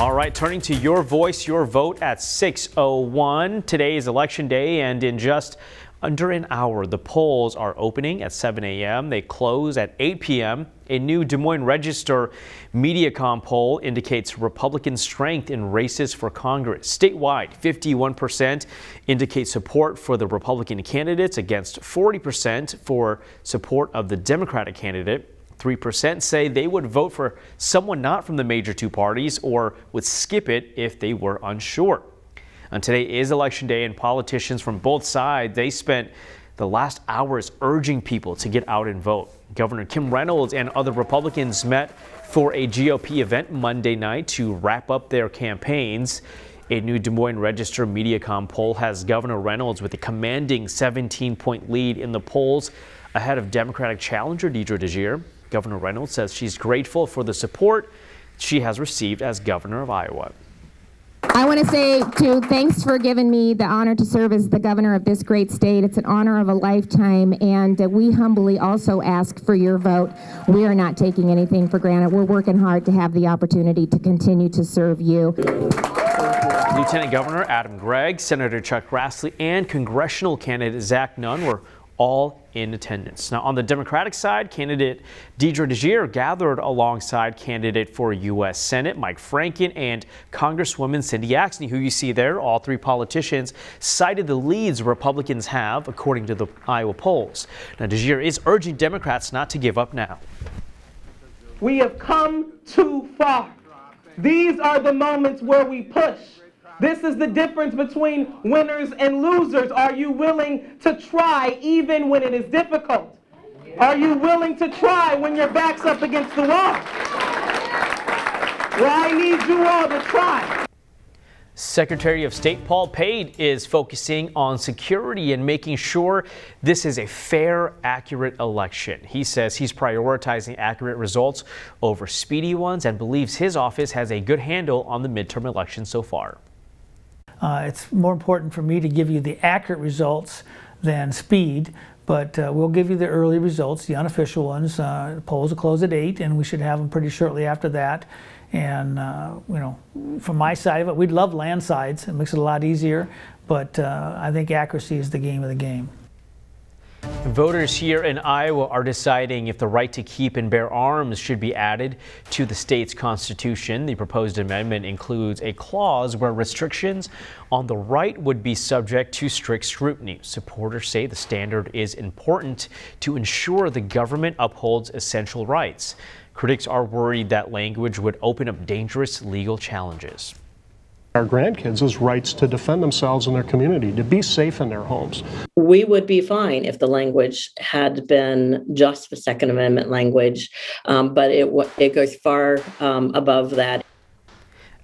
All right, turning to your voice, your vote at 6:01. Today is election day, and in just under an hour, the polls are opening at 7 a.m. They close at 8 p.m. A new Des Moines Register Mediacom poll indicates Republican strength in races for Congress. Statewide, 51% indicate support for the Republican candidates against 40% for support of the Democratic candidate. 3% say they would vote for someone not from the major two parties or would skip it if they were unsure. And today is election day, and politicians from both sides, they spent the last hours urging people to get out and vote. Governor Kim Reynolds and other Republicans met for a GOP event Monday night to wrap up their campaigns. A new Des Moines Register Mediacom poll has Governor Reynolds with a commanding 17-point lead in the polls ahead of Democratic challenger Deidre DeGiere. Governor Reynolds says she's grateful for the support she has received as governor of Iowa. I want to say, too, thanks for giving me the honor to serve as the governor of this great state. It's an honor of a lifetime, and we humbly also ask for your vote. We are not taking anything for granted. We're working hard to have the opportunity to continue to serve you. Lieutenant Governor Adam Gregg, Senator Chuck Grassley, and congressional candidate Zach Nunn were all in attendance. Now, on the Democratic side, candidate Deidre DeGiere gathered alongside candidate for U.S. Senate Mike Franken and Congresswoman Cindy Axne, who you see there. All three politicians cited the leads Republicans have, according to the Iowa polls. Now, DeGiere is urging Democrats not to give up now. We have come too far. These are the moments where we push. This is the difference between winners and losers. Are you willing to try even when it is difficult? Are you willing to try when your back's up against the wall? Well, I need you all to try. Secretary of State Paul Pate is focusing on security and making sure this is a fair, accurate election. He says he's prioritizing accurate results over speedy ones and believes his office has a good handle on the midterm election so far. It's more important for me to give you the accurate results than speed, but we'll give you the early results, the unofficial ones. Polls will close at 8, and we should have them pretty shortly after that. And, you know, from my side of it, we'd love landslides. It makes it a lot easier, but I think accuracy is the game of the game. Voters here in Iowa are deciding if the right to keep and bear arms should be added to the state's constitution. The proposed amendment includes a clause where restrictions on the right would be subject to strict scrutiny. Supporters say the standard is important to ensure the government upholds essential rights. Critics are worried that language would open up dangerous legal challenges. Our grandkids' rights to defend themselves and their community, to be safe in their homes. We would be fine if the language had been just the Second Amendment language, but it goes far above that.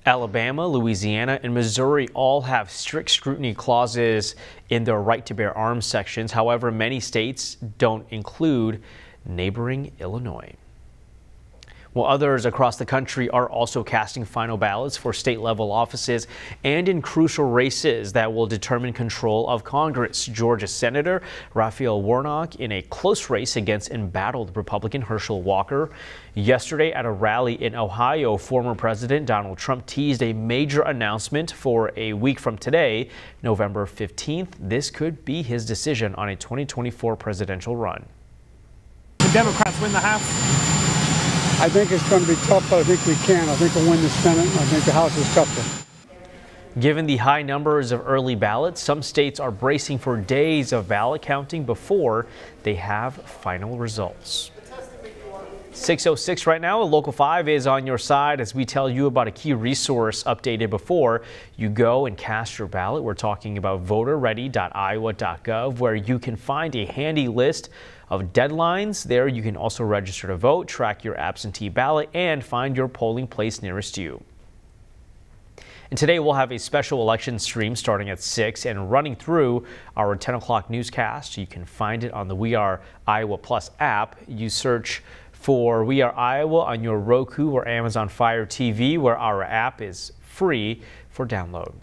Alabama, Louisiana, and Missouri all have strict scrutiny clauses in their right to bear arms sections. However, many states don't include neighboring Illinois. Well, others across the country are also casting final ballots for state-level offices and in crucial races that will determine control of Congress. Georgia Senator Raphael Warnock in a close race against embattled Republican Herschel Walker. Yesterday at a rally in Ohio, former President Donald Trump teased a major announcement for a week from today, November 15th. This could be his decision on a 2024 presidential run. The Democrats win the House. I think it's going to be tough, but I think we can. I think we'll win the Senate. I think the House is tougher. Given the high numbers of early ballots, some states are bracing for days of ballot counting before they have final results. 6:06 right now. Local 5 is on your side as we tell you about a key resource updated before you go and cast your ballot. We're talking about voterready.iowa.gov, where you can find a handy list of deadlines. There you can also register to vote, track your absentee ballot, and find your polling place nearest you. And today we'll have a special election stream starting at 6 and running through our 10 o'clock newscast. You can find it on the We Are Iowa Plus app. You search for We Are Iowa on your Roku or Amazon Fire TV, where our app is free for download.